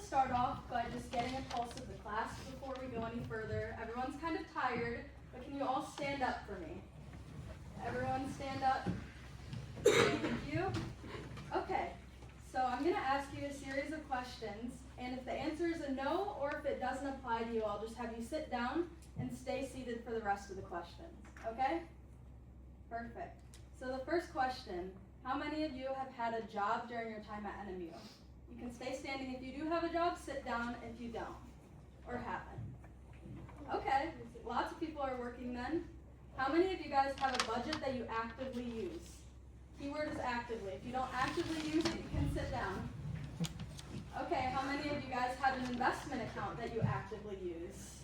start off by just getting a pulse of the class before we go any further. Everyone's kind of tired, but can you all stand up for me? Everyone stand up. Thank you. Okay, so I'm going to ask you a series of questions, and if the answer is a no or if it doesn't apply to you, I'll just have you sit down and stay seated for the rest of the questions, okay? Perfect. So the first question, how many of you have had a job during your time at NMU? You can stay standing if you do have a job, sit down if you don't, or haven't. Okay, lots of people are working then. How many of you guys have a budget that you actively use? Keyword is actively. If you don't actively use it, you can sit down. Okay, how many of you guys have an investment account that you actively use?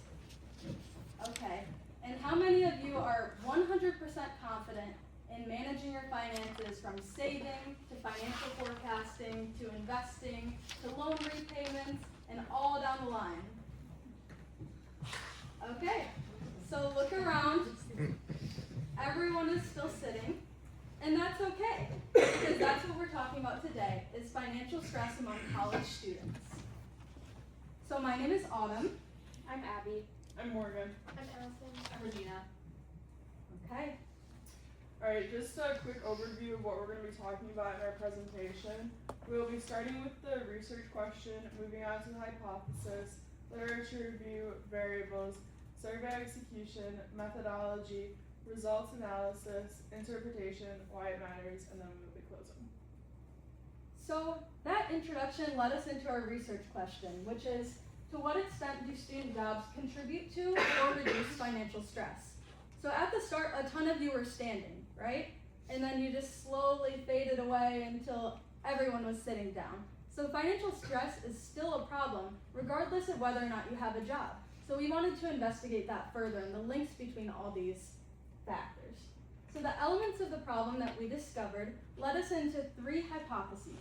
Okay, and how many of you are 100% confident in managing your finances from saving to financial forecasting to investing to loan repayments and all down the line? Okay, so look around. Everyone is still sitting, and that's okay, because that's what we're talking about today, is financial stress among college students. So my name is Autumn. I'm Abby. I'm Morgan. I'm Allison. I'm Regina. Okay. Alright, just a quick overview of what we're going to be talking about in our presentation. We'll be starting with the research question, moving on to the hypothesis, literature review, variables, survey execution, methodology, results analysis, interpretation, why it matters, and then we will be closing. So that introduction led us into our research question, which is, to what extent do student jobs contribute to or reduce financial stress? So at the start, a ton of you were standing, right? And then you just slowly faded away until everyone was sitting down. So financial stress is still a problem, regardless of whether or not you have a job. So we wanted to investigate that further and the links between all these factors. So the elements of the problem that we discovered led us into 3 hypotheses.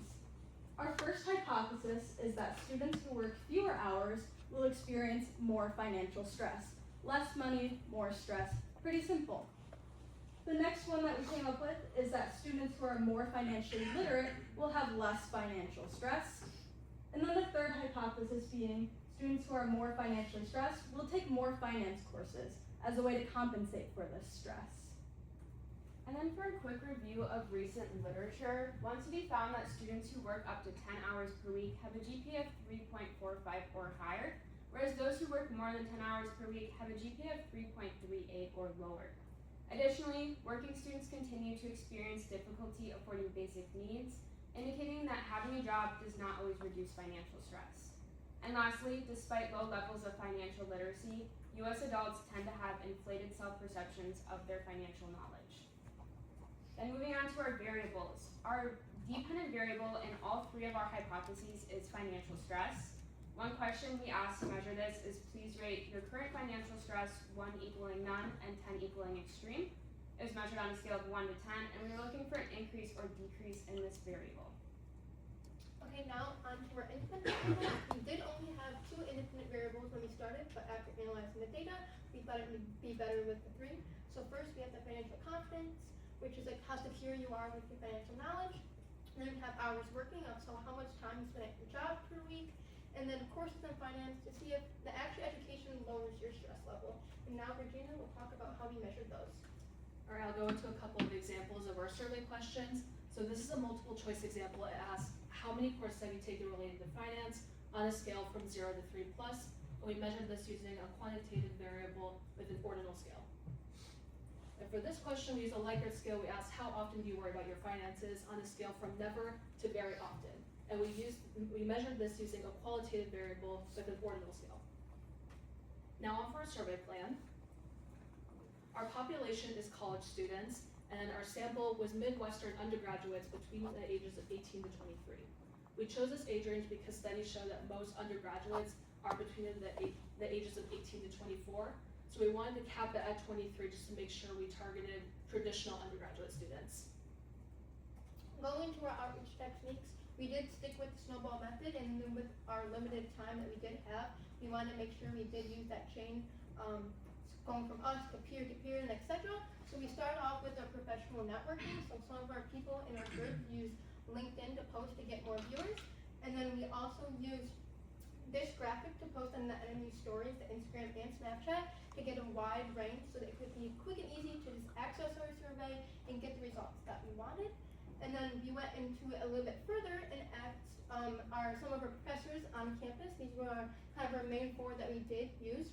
Our first hypothesis is that students who work fewer hours will experience more financial stress. Less money, more stress. Pretty simple. The next one that we came up with is that students who are more financially literate will have less financial stress. And then the third hypothesis being students who are more financially stressed will take more finance courses as a way to compensate for this stress. And then for a quick review of recent literature, once we found that students who work up to 10 hours per week have a GPA of 3.45 or higher, whereas those who work more than 10 hours per week have a GPA of 3.38 or lower. Additionally, working students continue to experience difficulty affording basic needs, indicating that having a job does not always reduce financial stress. And lastly, despite low levels of financial literacy, U.S. adults tend to have inflated self-perceptions of their financial knowledge. Then moving on to our variables. Our dependent variable in all 3 of our hypotheses is financial stress. One question we asked to measure this is please rate your current financial stress, 1 equaling none and 10 equaling extreme. It was measured on a scale of 1 to 10, and we were looking for an increase or decrease in this variable. Okay, now on to our independent variables. We did only have 2 independent variables when we started, but after analyzing the data, we thought it would be better with the 3. So first we have the financial confidence, which is like how secure you are with your financial knowledge. And then we have hours working, so how much time you spend at your job per week. And then courses in finance to see if the actual education lowers your stress level. And now Regina will talk about how we measured those. All right, I'll go into a couple of examples of our survey questions. So this is a multiple choice example. It asks, how many courses have you taken related to finance on a scale from 0 to 3+, and we measured this using a quantitative variable with an ordinal scale. And for this question, we use a Likert scale. We asked, how often do you worry about your finances on a scale from never to very often? And we measured this using a qualitative variable with an ordinal scale. Now on for our survey plan. Our population is college students, and our sample was Midwestern undergraduates between the ages of 18 to 23. We chose this age range because studies show that most undergraduates are between the ages of 18 to 24. So we wanted to cap it at 23 just to make sure we targeted traditional undergraduate students. Going to our outreach techniques, we did stick with the snowball method, and then with our limited time that we did have, we wanted to make sure we did use that chain going from us to peer and etc. So we started off with our professional networking. So some of our people in our group use LinkedIn to post to get more viewers. And then we also used this graphic to post on the NMU stories, the Instagram and Snapchat, to get a wide range so that it could be quick and easy to just access our survey and get the results that we wanted. And then we went into it a little bit further and asked some of our professors on campus. These were kind of our main 4 that we did use.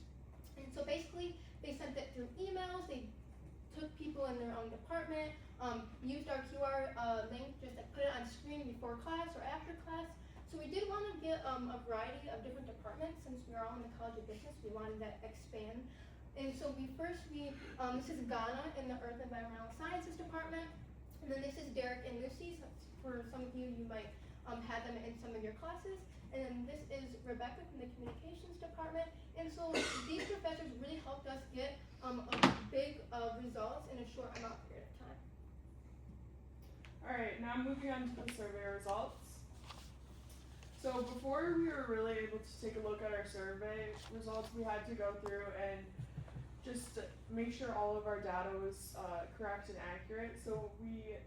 And so basically, they sent it through emails. They took people in their own department, used our QR link just to put it on screen before class or after class. So we did want to get a variety of different departments since we are all in the College of Business. We wanted to expand. And so this is Ghana in the Earth and Environmental Sciences department. And then this is Derek and Lucy. So for some of you, you might have them in some of your classes. And then this is Rebecca from the Communications department. And so these professors really helped us get a big results in a short amount period of time. Alright, now moving on to the survey results. So before we were really able to take a look at our survey results, we had to go through and just make sure all of our data was correct and accurate. So we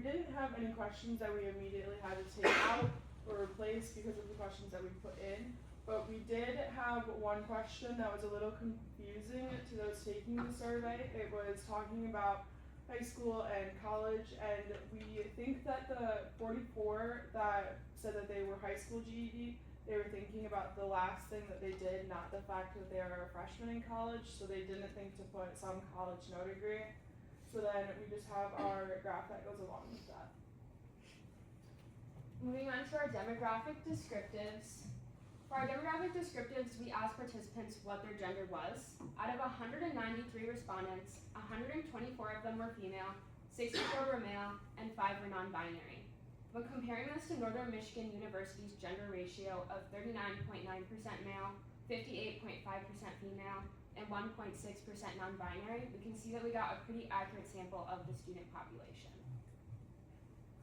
didn't have any questions that we immediately had to take out or replace because of the questions that we put in. But we did have one question that was a little confusing to those taking the survey. It was talking about high school and college, and we think that the 44 that said that they were high school GED, they were thinking about the last thing that they did, not the fact that they are a freshman in college, so they didn't think to put some college no degree. So then we just have our graph that goes along with that. Moving on to our demographic descriptives. For our demographic descriptives, we asked participants what their gender was. Out of 193 respondents, 124 of them were female, 64 were male, and 5 were non-binary. When comparing this to Northern Michigan University's gender ratio of 39.9% male, 58.5% female, and 1.6% non-binary, we can see that we got a pretty accurate sample of the student population.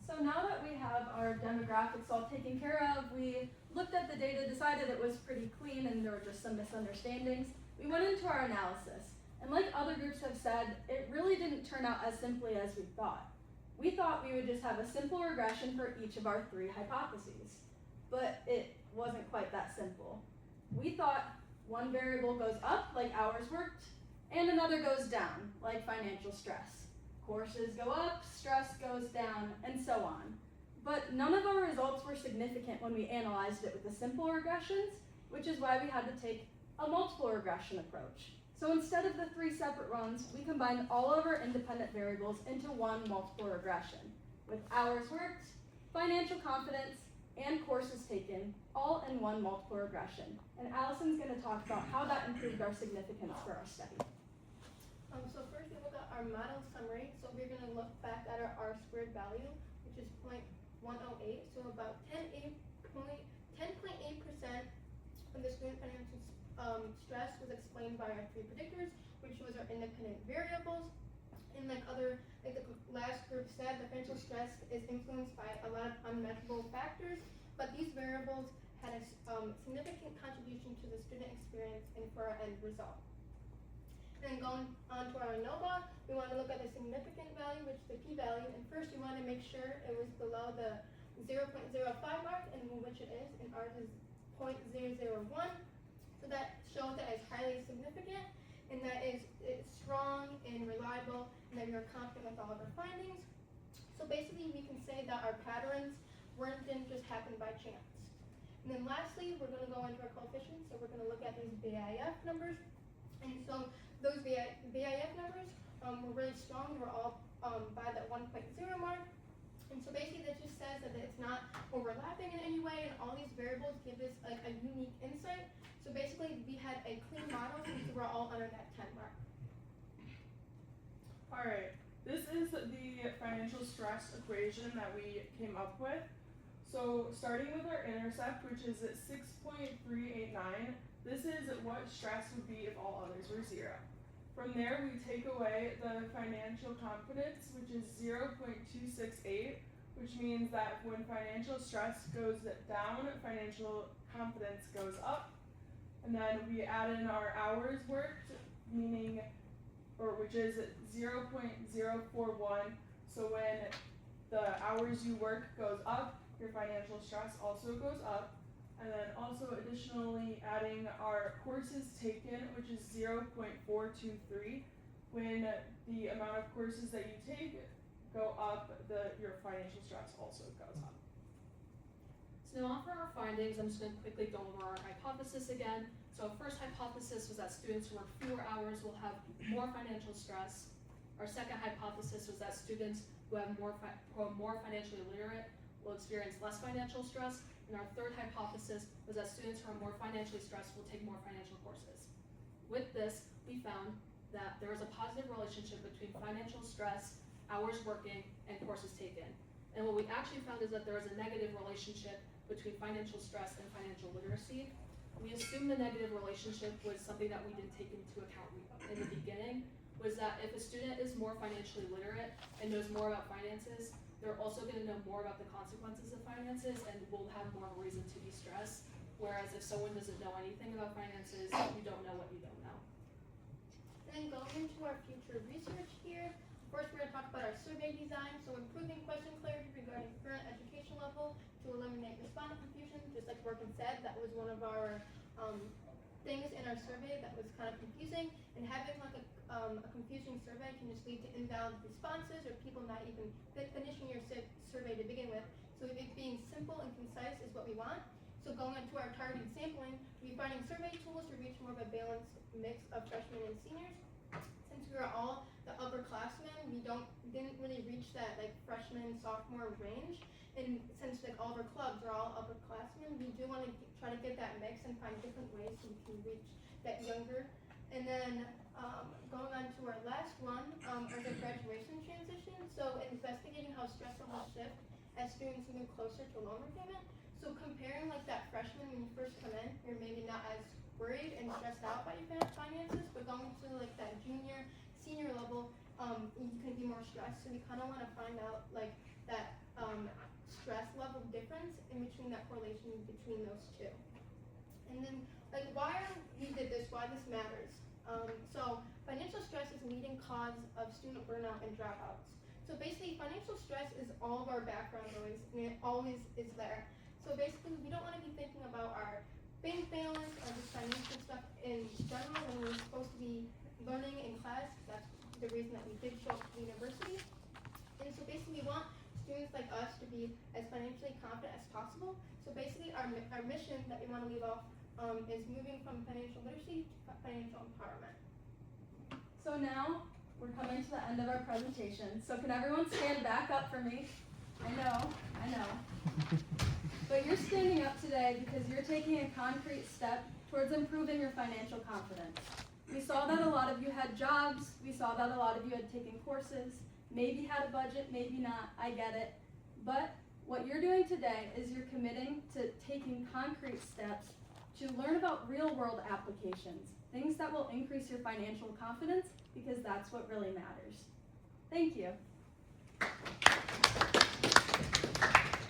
So now that we have our demographics all taken care of, we looked at the data, decided it was pretty clean and there were just some misunderstandings. We went into our analysis, and like other groups have said, it really didn't turn out as simply as we thought. We thought we would just have a simple regression for each of our 3 hypotheses, but it wasn't quite that simple. We thought one variable goes up, like hours worked, and another goes down, like financial stress. Courses go up, stress goes down, and so on. But none of our results were significant when we analyzed it with the simple regressions, which is why we had to take a multiple regression approach. So instead of the 3 separate runs, we combined all of our independent variables into one multiple regression, with hours worked, financial confidence, and courses taken, all in one multiple regression. And Allison's going to talk about how that improved our significance for our study. So first we look at our model summary. So we're going to look back at our R-squared value, which is 0.108. So about 10.8% of the student financial stress was explained by our 3 predictors, which was our independent variables. And like the last group said, the financial stress is influenced by a lot of unmeasurable factors, but these variables had a significant contribution to the student experience and for our end result. And then going on to our ANOVA, we want to look at the significant value, which is the p-value, and first we want to make sure it was below the 0.05 mark, and which it is, and ours is 0.001. So that shows that it's highly significant, and that it's strong and reliable, and that we are confident with all of our findings. So basically we can say that our patterns didn't just happen by chance. And then lastly, we're going to go into our coefficients, so we're going to look at these BIF numbers. And so those BIF numbers were really strong. They were all by that 1.0 mark. And so basically that just says that it's not overlapping in any way, and all these variables give us a unique insight. So basically we had a clean model since we were all under that 10 mark. Alright, this is the financial stress equation that we came up with. So starting with our intercept, which is at 6.389, this is what stress would be if all others were 0. From there, we take away the financial confidence, which is 0.268, which means that when financial stress goes down, financial confidence goes up. And then we add in our hours worked, which is 0.041. So when the hours you work goes up, your financial stress also goes up. And then also additionally adding our courses taken, which is 0.423. When the amount of courses that you take go up, your financial stress also goes up. So now for our findings, I'm just going to quickly go over our hypothesis again. So our first hypothesis was that students who work fewer hours will have more financial stress. Our second hypothesis was that students who are more financially literate will experience less financial stress. And our third hypothesis was that students who are more financially stressed will take more financial courses. With this, we found that there is a positive relationship between financial stress, hours working, and courses taken. And what we actually found is that there is a negative relationship between financial stress and financial literacy. We assumed the negative relationship was something that we didn't take into account in the beginning, was that if a student is more financially literate and knows more about finances, they're also going to know more about the consequences of finances and will have more of a reason to be stressed. Whereas if someone doesn't know anything about finances, you don't know what you don't know. Then going into our future research here, first we're going to talk about our survey design, so improving question clarity regarding current education level to eliminate respondent confusion, just like Morgan said, that was one of our things in our survey that was kind of confusing, and having like a confusing survey can just lead to invalid responses or people not even finishing your survey to begin with. So it being simple and concise is what we want. So going into our targeted sampling, we're finding survey tools to reach more of a balanced mix of freshmen and seniors. Since we are all the upperclassmen, we didn't really reach that like freshman, sophomore range. And since like all of our clubs are all upperclassmen, we do want to try to get that mix and find different ways so we can reach that younger. And then going on to our last one, are the graduation transition. So investigating how stress levels shift as students move closer to loan repayment. So comparing like that freshman when you first come in, you're maybe not as worried and stressed out by your finances, but going to like that junior, senior level, you can be more stressed. So we kind of want to find out like that stress level difference in between that correlation between those two. And then like why we did this, why this matters. So financial stress is a leading cause of student burnout and dropouts. So basically financial stress is all of our background noise and it always is there. So basically we don't want to be thinking about our bank balance or just financial stuff in general when we're supposed to be learning in class. That's the reason that we did show up to the university. And so basically we want students like us to be as financially confident as possible. So basically our mission that we want to leave off is moving from financial literacy to financial empowerment. So now we're coming to the end of our presentation. So can everyone stand back up for me? I know. But you're standing up today because you're taking a concrete step towards improving your financial confidence. We saw that a lot of you had jobs. We saw that a lot of you had taken courses, maybe had a budget, maybe not. I get it. But what you're doing today is you're committing to taking concrete steps to learn about real-world applications, things that will increase your financial confidence because that's what really matters. Thank you.